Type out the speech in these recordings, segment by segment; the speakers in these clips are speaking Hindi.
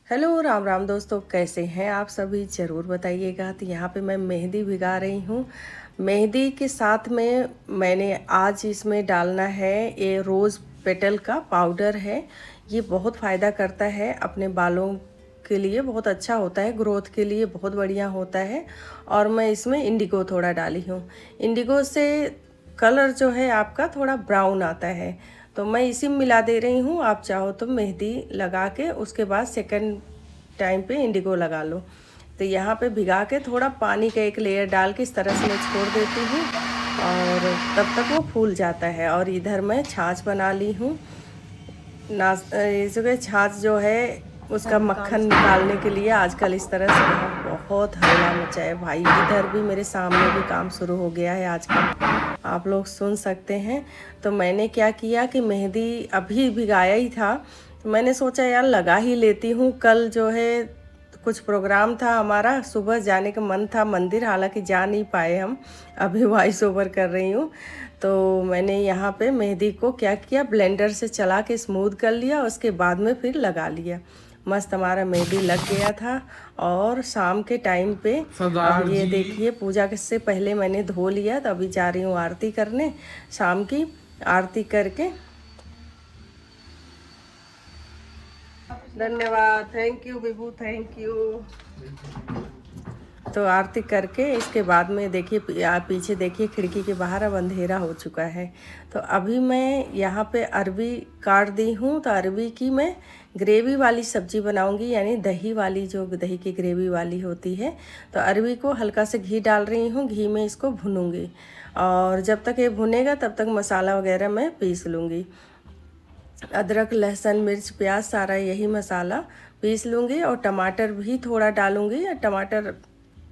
हेलो राम राम दोस्तों, कैसे हैं आप सभी? ज़रूर बताइएगा। तो यहाँ पे मैं मेहंदी भिगा रही हूँ। मेहंदी के साथ में मैंने आज इसमें डालना है ये रोज़ पेटल का पाउडर है। ये बहुत फ़ायदा करता है, अपने बालों के लिए बहुत अच्छा होता है, ग्रोथ के लिए बहुत बढ़िया होता है। और मैं इसमें इंडिगो थोड़ा डाली हूँ। इंडिगो से कलर जो है आपका थोड़ा ब्राउन आता है, तो मैं इसी में मिला दे रही हूँ। आप चाहो तो मेहंदी लगा के उसके बाद सेकंड टाइम पे इंडिगो लगा लो। तो यहाँ पे भिगा के थोड़ा पानी का एक लेयर डाल के इस तरह से मैं छोड़ देती हूँ और तब तक वो फूल जाता है। और इधर मैं छाछ बना ली हूँ। इसके छाछ जो है उसका मक्खन निकालने के लिए आजकल इस तरह से यहाँ बहुत हल्ला मचा है भाई। इधर भी मेरे सामने भी काम शुरू हो गया है आजकल, आप लोग सुन सकते हैं। तो मैंने क्या किया कि मेहंदी अभी भिगाया ही था, तो मैंने सोचा यार लगा ही लेती हूँ। कल जो है कुछ प्रोग्राम था हमारा, सुबह जाने का मन था मंदिर, हालांकि जा नहीं पाए हम। अभी वॉइस ओवर कर रही हूँ। तो मैंने यहाँ पे मेहंदी को क्या किया, ब्लेंडर से चला के स्मूथ कर लिया, उसके बाद में फिर लगा लिया। मस्त हमारा मेहंदी लग गया था। और शाम के टाइम पे अब ये देखिए, पूजा से पहले मैंने धो लिया, तो अभी जा रही हूँ आरती करने। शाम की आरती करके, धन्यवाद, thank you Vibhu, thank you. तो आरती करके इसके बाद में देखिए, आप पीछे देखिए खिड़की के बाहर अब अंधेरा हो चुका है। तो अभी मैं यहाँ पे अरबी काट दी हूँ। तो अरबी की मैं ग्रेवी वाली सब्जी बनाऊंगी, यानी दही वाली, जो दही की ग्रेवी वाली होती है। तो अरबी को हल्का से घी डाल रही हूँ, घी में इसको भूनूंगी। और जब तक ये भुनेगा तब तक मसाला वगैरह मैं पीस लूँगी। अदरक, लहसुन, मिर्च, प्याज, सारा यही मसाला पीस लूँगी। और टमाटर भी थोड़ा डालूँगी। टमाटर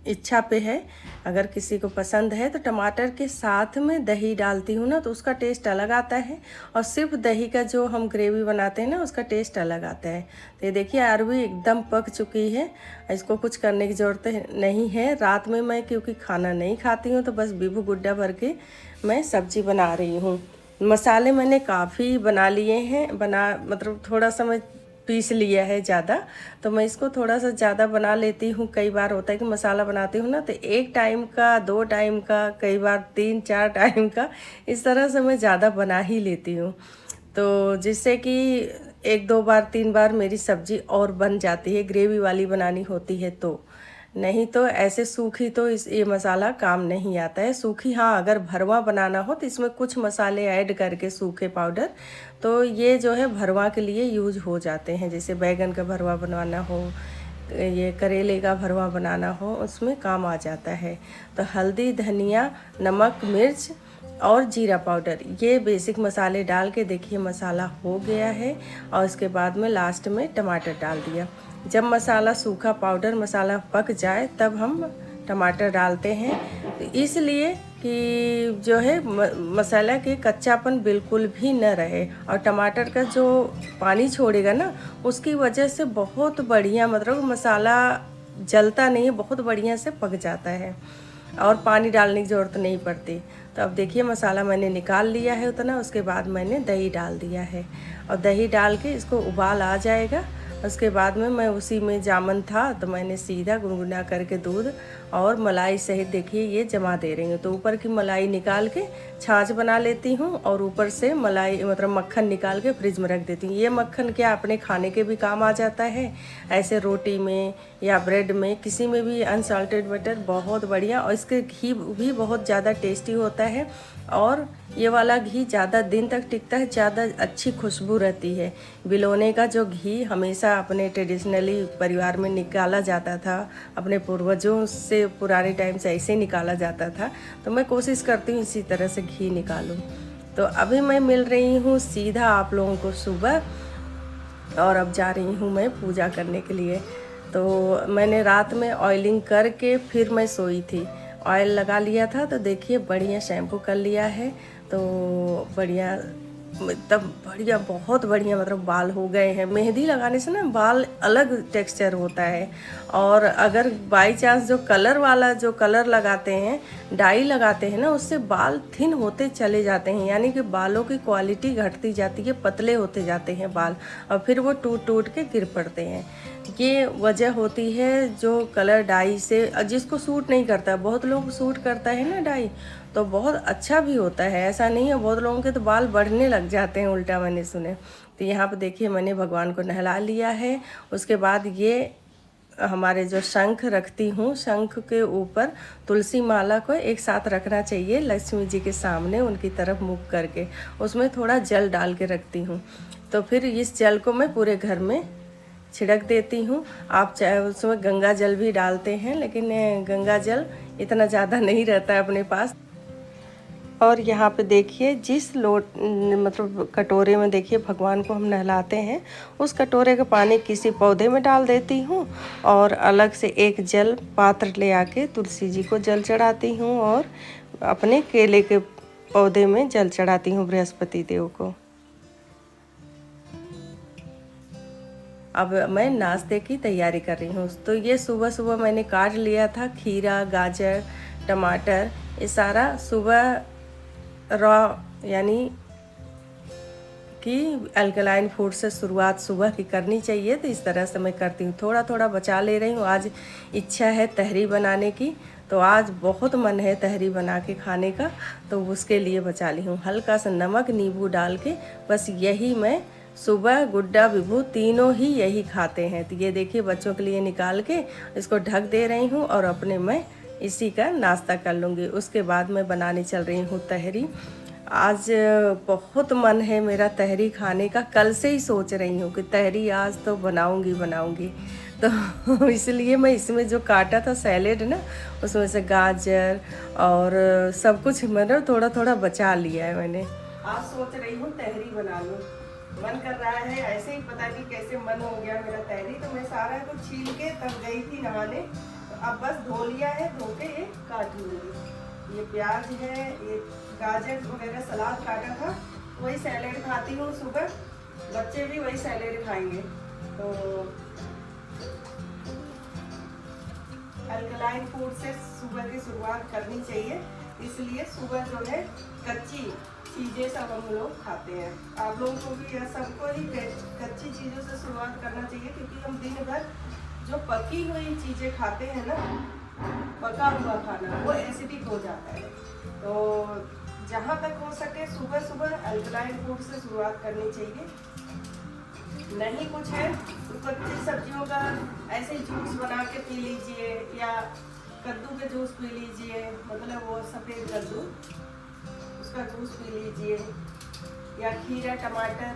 इच्छा पे है, अगर किसी को पसंद है तो टमाटर के साथ में दही डालती हूँ ना, तो उसका टेस्ट अलग आता है। और सिर्फ दही का जो हम ग्रेवी बनाते हैं ना, उसका टेस्ट अलग आता है। तो ये देखिए अरबी एकदम पक चुकी है, इसको कुछ करने की ज़रूरत नहीं है। रात में मैं क्योंकि खाना नहीं खाती हूँ, तो बस बीबू गुड्डा भर के मैं सब्जी बना रही हूँ। मसाले मैंने काफ़ी बना लिए हैं, मतलब थोड़ा सा मैं पीस लिया है ज़्यादा। तो मैं इसको थोड़ा सा ज़्यादा बना लेती हूँ। कई बार होता है कि मसाला बनाती हूँ ना, तो एक टाइम का, दो टाइम का, कई बार तीन चार टाइम का, इस तरह से मैं ज़्यादा बना ही लेती हूँ। तो जिससे कि एक दो बार तीन बार मेरी सब्ज़ी और बन जाती है, ग्रेवी वाली बनानी होती है तो। नहीं तो ऐसे सूखी तो ये मसाला काम नहीं आता है। सूखी हाँ, अगर भरवा बनाना हो तो इसमें कुछ मसाले ऐड करके, सूखे पाउडर, तो ये जो है भरवा के लिए यूज हो जाते हैं। जैसे बैगन का भरवा बनवाना हो, ये करेले का भरवा बनाना हो, उसमें काम आ जाता है। तो हल्दी, धनिया, नमक, मिर्च और जीरा पाउडर, ये बेसिक मसाले डाल के देखिए मसाला हो गया है। और इसके बाद में लास्ट में टमाटर डाल दिया। जब मसाला, सूखा पाउडर मसाला पक जाए तब हम टमाटर डालते हैं, तो इसलिए कि जो है मसाला के कच्चापन बिल्कुल भी न रहे। और टमाटर का जो पानी छोड़ेगा ना, उसकी वजह से बहुत बढ़िया, मतलब मसाला जलता नहीं है, बहुत बढ़िया से पक जाता है और पानी डालने की ज़रूरत नहीं पड़ती। तो अब देखिए मसाला मैंने निकाल लिया है उतना। उसके बाद मैंने दही डाल दिया है, और दही डाल के इसको उबाल आ जाएगा। उसके बाद में मैं उसी में जामन था, तो मैंने सीधा गुनगुना करके दूध और मलाई सहित देखिए ये जमा दे रही हूँ। तो ऊपर की मलाई निकाल के छाछ बना लेती हूँ, और ऊपर से मलाई, मतलब मक्खन निकाल के फ्रिज में रख देती हूँ। ये मक्खन क्या अपने खाने के भी काम आ जाता है, ऐसे रोटी में या ब्रेड में, किसी में भी। अनसाल्टेड बटर बहुत बढ़िया, और इसके घी भी बहुत ज़्यादा टेस्टी होता है। और ये वाला घी ज़्यादा दिन तक टिकता है, ज़्यादा अच्छी खुशबू रहती है। बिलोने का जो घी हमेशा अपने ट्रेडिशनली परिवार में निकाला जाता था, अपने पूर्वजों से पुराने टाइम से ऐसे निकाला जाता था। तो मैं कोशिश करती हूँ इसी तरह से घी निकालूँ। तो अभी मैं मिल रही हूँ सीधा आप लोगों को सुबह, और अब जा रही हूँ मैं पूजा करने के लिए। तो मैंने रात में ऑयलिंग करके फिर मैं सोई थी, ऑयल लगा लिया था। तो देखिए बढ़िया शैम्पू कर लिया है, तो बढ़िया एकदम बढ़िया, बहुत बढ़िया मतलब बाल हो गए हैं। मेहंदी लगाने से ना बाल अलग टेक्सचर होता है। और अगर बाई चांस जो कलर वाला जो कलर लगाते हैं, डाई लगाते हैं ना, उससे बाल थिन होते चले जाते हैं, यानी कि बालों की क्वालिटी घटती जाती है, पतले होते जाते हैं बाल, और फिर वो टूट टूट के गिर पड़ते हैं। ये वजह होती है जो कलर डाई से, जिसको सूट नहीं करता, बहुत लोग सूट करता है ना डाई, तो बहुत अच्छा भी होता है, ऐसा नहीं है। बहुत लोगों के तो बाल बढ़ने लग जाते हैं उल्टा, मैंने सुने। तो यहाँ पे देखिए मैंने भगवान को नहला लिया है। उसके बाद ये हमारे जो शंख रखती हूँ, शंख के ऊपर तुलसी माला को एक साथ रखना चाहिए लक्ष्मी जी के सामने, उनकी तरफ मुख करके, उसमें थोड़ा जल डाल के रखती हूँ। तो फिर इस जल को मैं पूरे घर में छिड़क देती हूँ। आप चाहे उसमें गंगा जल भी डालते हैं, लेकिन गंगा जल इतना ज़्यादा नहीं रहता है अपने पास। और यहाँ पे देखिए जिस मतलब कटोरे में देखिए भगवान को हम नहलाते हैं, उस कटोरे का पानी किसी पौधे में डाल देती हूँ, और अलग से एक जल पात्र ले आके तुलसी जी को जल चढ़ाती हूँ, और अपने केले के पौधे में जल चढ़ाती हूँ बृहस्पति देव को। अब मैं नाश्ते की तैयारी कर रही हूँ। तो ये सुबह सुबह मैंने काट लिया था खीरा, गाजर, टमाटर, ये सारा सुबह रॉ, यानी कि अल्कलाइन फूड से शुरुआत सुबह की करनी चाहिए, तो इस तरह से मैं करती हूँ। थोड़ा थोड़ा बचा ले रही हूँ। आज इच्छा है तहरी बनाने की, तो आज बहुत मन है तहरी बना के खाने का, तो उसके लिए बचा ली हूँ। हल्का सा नमक, नींबू डाल के, बस यही मैं सुबह गुड्डा विभू तीनों ही यही खाते हैं। तो ये देखिए बच्चों के लिए निकाल के इसको ढक दे रही हूँ, और अपने मैं इसी का नाश्ता कर लूँगी। उसके बाद मैं बनाने चल रही हूँ तहरी। आज बहुत मन है मेरा तहरी खाने का, कल से ही सोच रही हूँ कि तहरी आज तो बनाऊँगी। तो इसलिए मैं इसमें जो काटा था सैलेड ना, उसमें से गाजर और सब कुछ मतलब थोड़ा थोड़ा बचा लिया है मैंने। आज सोच रही हूँ तहरी बना लूँ, मन कर रहा है ऐसे ही, पता नहीं कैसे मन हो गया मेरा तहरी। तो मैं सारा कुछ छील के तब गई थी नहाने, तो अब बस धो लिया है, धो के ये काट लूँगी। ये प्याज है, ये गाजर वगैरह सलाद काटा था, वही सैलेड खाती हूँ सुबह, बच्चे भी वही सैलेड खाएंगे। तो अल्कलाइन फूड से सुबह की शुरुआत करनी चाहिए, इसलिए सुबह जो है कच्ची चीज़ें सब हम लोग खाते हैं। आप लोगों को भी या सबको ही कच्ची चीज़ों से शुरुआत करना चाहिए, क्योंकि हम दिन भर जो पकी हुई चीज़ें खाते हैं ना, पका हुआ खाना, वो एसिडिक हो जाता है। तो जहाँ तक हो सके सुबह सुबह अल्कलाइन फूड से शुरुआत करनी चाहिए। नहीं कुछ है तो कच्ची सब्जियों का ऐसे जूस बना के पी लीजिए, या कद्दू के जूस पी लीजिए, मतलब वो सफ़ेद कद्दू, उसका जूस पी लीजिए, या खीरा, टमाटर,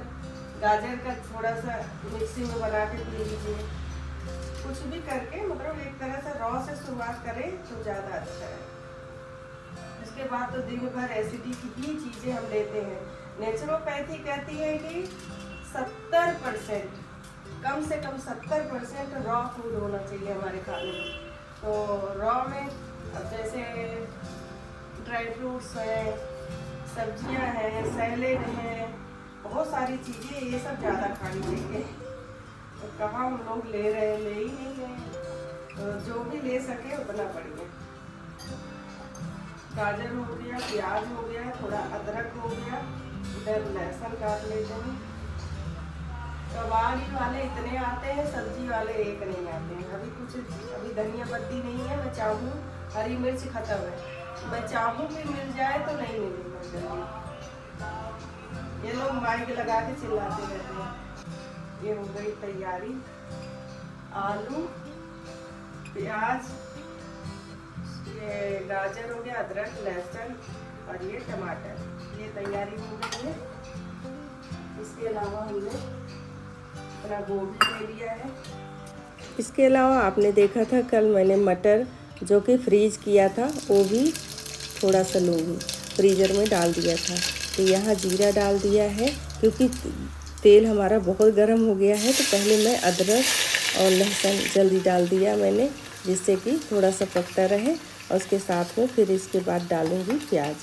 गाजर का थोड़ा सा मिक्सी में बना के पी लीजिए। कुछ भी करके मतलब एक तरह से रॉ से शुरुआत करें तो ज़्यादा अच्छा है। उसके बाद तो दिन भर एसिडिक ही चीज़ें हम लेते हैं। नेचुरोपैथी कहती है कि 70%, कम से कम 70% रॉ फूड होना चाहिए हमारे खाने में। तो रॉ में अब जैसे ड्राई फ्रूट्स हैं, सब्जियां हैं, सैलेड हैं, बहुत सारी चीज़ें, ये सब ज़्यादा खानी चाहिए। तो कहाँ हम लोग ले रहे हैं, ले ही नहीं रहे। तो जो भी ले सके उतना बढ़िया। गाजर हो गया, प्याज हो गया, थोड़ा अदरक हो गया, इधर लहसुन काट लेते हैं। कबाड़ी वाले इतने आते हैं, सब्जी वाले एक नहीं आते हैं। अभी धनिया पत्ती नहीं है, मैं चाहूँ, हरी मिर्च खत्म है, मैं चाहूँ कि मिल जाए तो नहीं मिलेगा जल्दी। ये लोग माइक लगा के चिल्लाते रहते हैं। ये हो गई तैयारी, आलू, प्याज, ये गाजर हो गया, अदरक, लहसुन और ये टमाटर, ये तैयारी हो गई है। इसके अलावा हमने अपना गोभी ले लिया है। इसके अलावा आपने देखा था कल मैंने मटर जो कि फ्रीज किया था, वो भी थोड़ा सा लूँगी फ्रीज़र में डाल दिया था। तो यहाँ जीरा डाल दिया है, क्योंकि तेल हमारा बहुत गर्म हो गया है। तो पहले मैं अदरक और लहसुन जल्दी डाल दिया मैंने, जिससे कि थोड़ा सा पकता रहे। और उसके साथ में फिर इसके बाद डालूँगी प्याज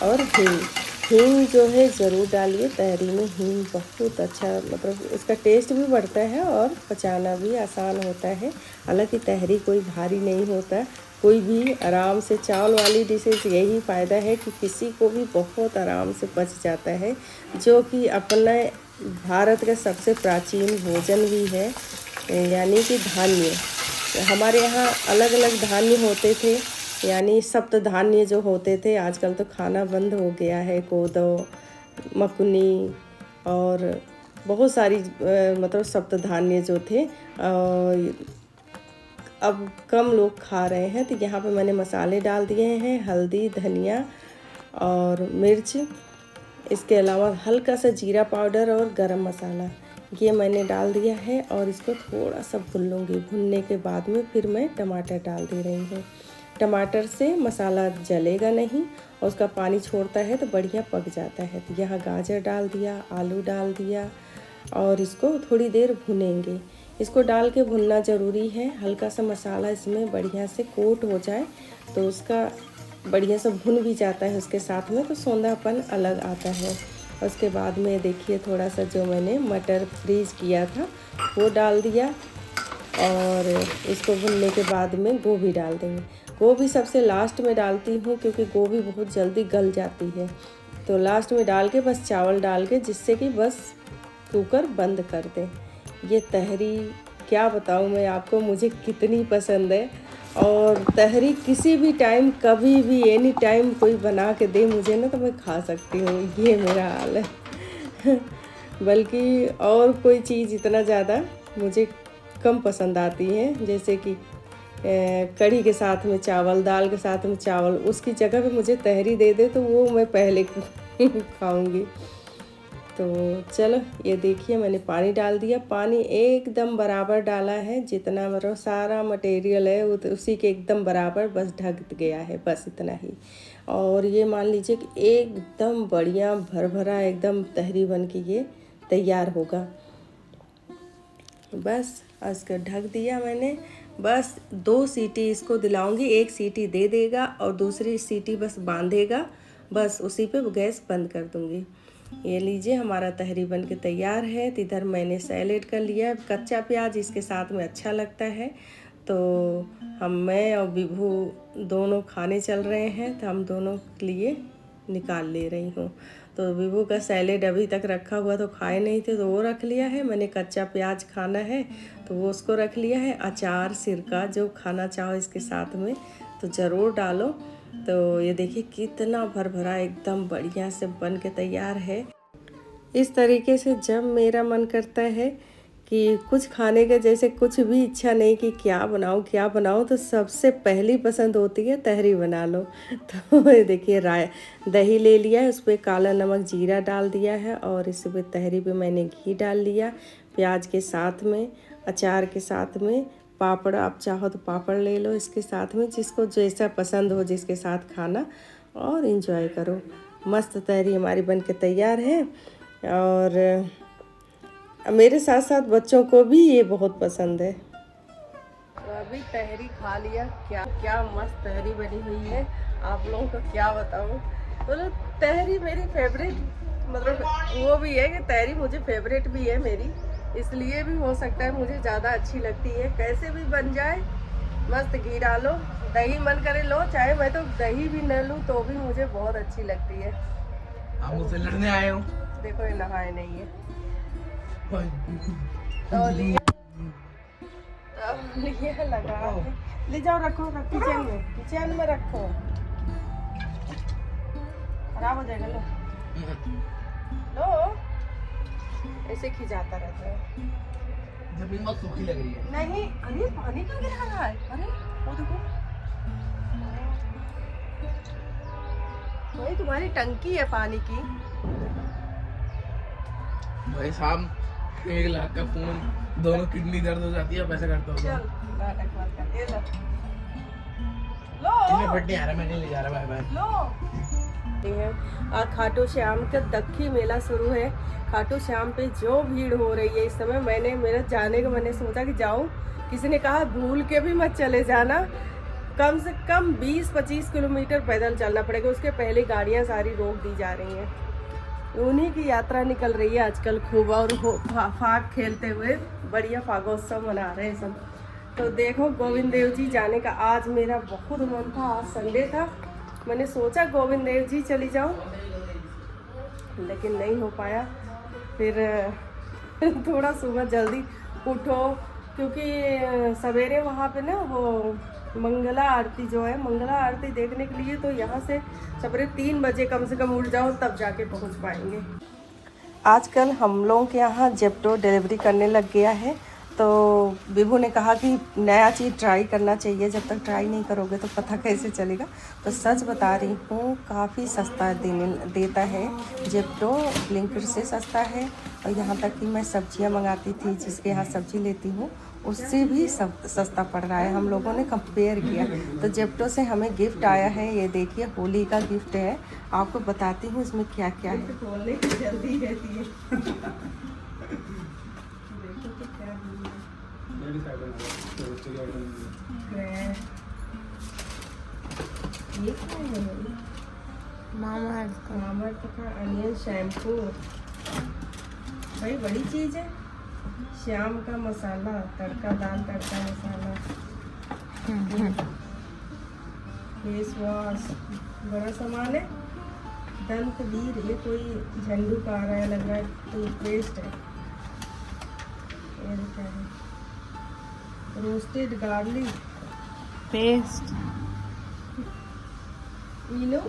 और हींग। हींग जो है ज़रूर डालिए, तहरी में हींग बहुत अच्छा, मतलब इसका टेस्ट भी बढ़ता है और पचाना भी आसान होता है। हालांकि तहरी कोई भारी नहीं होता, कोई भी आराम से, चावल वाली डिशेस यही फ़ायदा है कि किसी को भी बहुत आराम से पच जाता है, जो कि अपने भारत का सबसे प्राचीन भोजन भी है, यानी कि धान्य। हमारे यहाँ अलग अलग धान्य होते थे, यानी सप्त धान्य जो होते थे, आजकल तो खाना बंद हो गया है। कोदो, मकुनी और बहुत सारी मतलब सप्त धान्य जो थे अब कम लोग खा रहे हैं। तो यहाँ पे मैंने मसाले डाल दिए हैं, हल्दी, धनिया और मिर्च, इसके अलावा हल्का सा जीरा पाउडर और गरम मसाला, ये मैंने डाल दिया है। और इसको थोड़ा सा भून लूँगी। भुनने के बाद में फिर मैं टमाटर डाल दे रही हूँ। टमाटर से मसाला जलेगा नहीं और उसका पानी छोड़ता है तो बढ़िया पक जाता है। तो यहाँ गाजर डाल दिया, आलू डाल दिया और इसको थोड़ी देर भुनेंगे। इसको डाल के भुनना ज़रूरी है, हल्का सा मसाला इसमें बढ़िया से कोट हो जाए तो उसका बढ़िया से भुन भी जाता है उसके साथ में, तो सौंधापन अलग आता है। उसके बाद में देखिए थोड़ा सा जो मैंने मटर फ्रीज किया था वो डाल दिया और इसको भुनने के बाद में गोभी डाल देंगे। गोभी सबसे लास्ट में डालती हूँ क्योंकि गोभी बहुत जल्दी गल जाती है, तो लास्ट में डाल के बस चावल डाल के, जिससे कि बस कुकर बंद कर दें। ये तहरी क्या बताऊँ मैं आपको, मुझे कितनी पसंद है। और तहरी किसी भी टाइम, कभी भी, एनी टाइम कोई बना के दे मुझे ना, तो मैं खा सकती हूँ। ये मेरा हाल है बल्कि और कोई चीज़ इतना ज़्यादा मुझे कम पसंद आती है, जैसे कि कढ़ी के साथ में चावल, दाल के साथ में चावल, उसकी जगह पे मुझे तहरी दे दे तो वो मैं पहले खाऊंगी। तो चलो ये देखिए मैंने पानी डाल दिया। पानी एकदम बराबर डाला है, जितना मतलब सारा मटेरियल है उसी के एकदम बराबर, बस ढक गया है, बस इतना ही। और ये मान लीजिए कि एकदम बढ़िया भरभरा एकदम तहरी बन के ये तैयार होगा। बस इसको ढक दिया मैंने, बस 2 सीटी इसको दिलाऊंगी। 1 सीटी दे देगा और दूसरी सीटी बस बांधेगा, बस उसी पे गैस बंद कर दूंगी। ये लीजिए हमारा तहरी बन के तैयार है। तो इधर मैंने सैलेड कर लिया, कच्चा प्याज इसके साथ में अच्छा लगता है, तो मैं और विभू दोनों खाने चल रहे हैं, तो हम दोनों के लिए निकाल ले रही हूँ। तो विभू का सैलेड अभी तक रखा हुआ तो खाए नहीं थे, तो वो रख लिया है। मैंने कच्चा प्याज खाना है तो वो उसको रख लिया है। अचार, सिरका जो खाना चाहो इसके साथ में तो ज़रूर डालो। तो ये देखिए कितना भरभरा एकदम बढ़िया से बन के तैयार है। इस तरीके से जब मेरा मन करता है कि कुछ खाने का, जैसे कुछ भी इच्छा नहीं कि क्या बनाऊँ, तो सबसे पहली पसंद होती है तहरी बना लो। तो ये देखिए दही ले लिया है, उस पर काला नमक, जीरा डाल दिया है और इस पर तहरी पे मैंने घी डाल लिया, प्याज के साथ में, अचार के साथ में, पापड़ आप चाहो तो पापड़ ले लो इसके साथ में, जिसको जैसा पसंद हो जिसके साथ खाना, और एंजॉय करो। मस्त तहरी हमारी बन के तैयार है और मेरे साथ साथ बच्चों को भी ये बहुत पसंद है। तो अभी तहरी खा लिया, क्या मस्त तहरी बनी हुई है, आप लोगों को क्या बताऊँ। बोलो तहरी मेरी फेवरेट, मतलब वो भी है कि तहरी मुझे फेवरेट भी है मेरी, इसलिए भी हो सकता है मुझे ज़्यादा अच्छी लगती है। कैसे भी बन जाए, मस्त घी डालो, दही मन करे लो, चाहे मैं तो दही भी न लूँ तो भी मुझे बहुत अच्छी लगती है। आप मुझसे लड़ने आए हो? देखो ये नहाए नहीं है तो लिए लगा के ले जाओ, रखो किचन में रखो, खराब हो जाएगा। लो ऐसे खिंचाता रहता है। जमीन बहुत सूखी लग रही है। नहीं, अरे पानी क्यों गिरा रहा है? अरे वो देखो, वही तुम्हारी टंकी है पानी की। भाई साहब 1 लाख का फोन, दोनों किडनी दर्द हो जाती है, पैसा करता हूँ। चल नाटक मत कर, ये लो इन्हें फट नहीं आ रहा, मैं नहीं ले जा रहा, बाय बाय। लो और खाटू श्याम का दक्खी मेला शुरू है। खाटू श्याम पे जो भीड़ हो रही है इस समय, मेरा जाने का मैंने सोचा कि जाऊं, किसी ने कहा भूल के भी मत चले जाना, कम से कम 20-25 किलोमीटर पैदल चलना पड़ेगा, उसके पहले गाड़ियाँ सारी रोक दी जा रही हैं। उन्हीं की यात्रा निकल रही है आजकल खूब, और फाग खेलते हुए बढ़िया फागोत्सव मना रहे हैं सब। तो देखो गोविंद देव जी जाने का आज मेरा बहुत मन था, आज संडे था, मैंने सोचा गोविंद देव जी चली जाऊँ, लेकिन नहीं हो पाया। फिर थोड़ा सुबह जल्दी उठो, क्योंकि सवेरे वहाँ पे ना वो मंगला आरती जो है, मंगला आरती देखने के लिए तो यहाँ से सवेरे 3 बजे कम से कम उठ जाओ, तब जाके पहुँच पाएंगे। आजकल हम लोगों के यहाँ जेप्टो डिलीवरी करने लग गया है, तो विभू ने कहा कि नया चीज़ ट्राई करना चाहिए, जब तक ट्राई नहीं करोगे तो पता कैसे चलेगा। तो सच बता रही हूँ, काफ़ी सस्ता देता है जेप्टो, ब्लिंकिट से सस्ता है। और यहाँ तक कि मैं सब्जियाँ मंगाती थी, जिसके यहाँ सब्जी लेती हूँ, उससे भी सस्ता पड़ रहा है। हम लोगों ने कंपेयर किया, तो जेप्टो से हमें गिफ्ट आया है, ये देखिए होली का गिफ्ट है। आपको बताती हूँ इसमें क्या क्या है। खोलने की जल्दी रहती है। ये क्या है? मामाअर्थ का अनियन शैम्पू, भाई बड़ी चीज है। श्याम का मसाला, तड़का दाल तड़का मसाला, फेस वॉश, बड़ा सामान है। दंत वीर, ये कोई झंडू का आ रहा है, लग रहा है टूथपेस्ट है। ये क्या है? Roasted garlic paste. इनो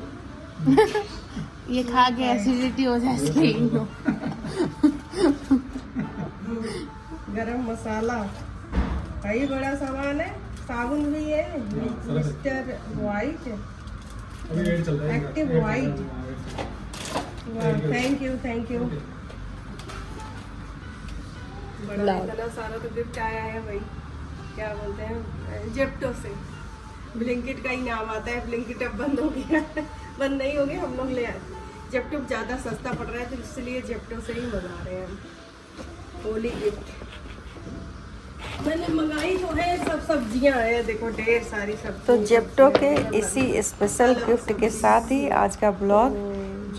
ये खा के एसिडिटी हो जाती है। गरम मसाला, भाई बड़ा सामान है। साबुन भी है, mister white, active white. Thank you. बड़ा इतना सारा तो गिफ्ट आया है भाई, क्या बोलते हैं, जेप्टो से। ब्लिंकिट का ही नाम आता है, ब्लिंकिट अब बंद हो गया। बंद नहीं हो गया, हम लोग ले आए। जेप्टो ज़्यादा सस्ता पड़ रहा है, तो इसलिए जेप्टो से ही मंगा रहे हैं हम। होली गिफ्ट मैंने मंगाई तो है, सब सब्जियां हैं, देखो ढेर सारी सब्जियां। तो जेप्टो के इसी स्पेशल गिफ्ट के साथ ही आज का ब्लॉग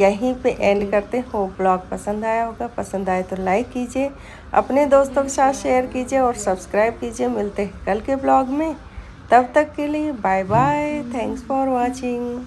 यहीं पे एंड करते हो। ब्लॉग पसंद आया होगा, पसंद आए तो लाइक कीजिए, अपने दोस्तों के साथ शेयर कीजिए और सब्सक्राइब कीजिए। मिलते हैं कल के ब्लॉग में, तब तक के लिए bye bye, thanks for watching.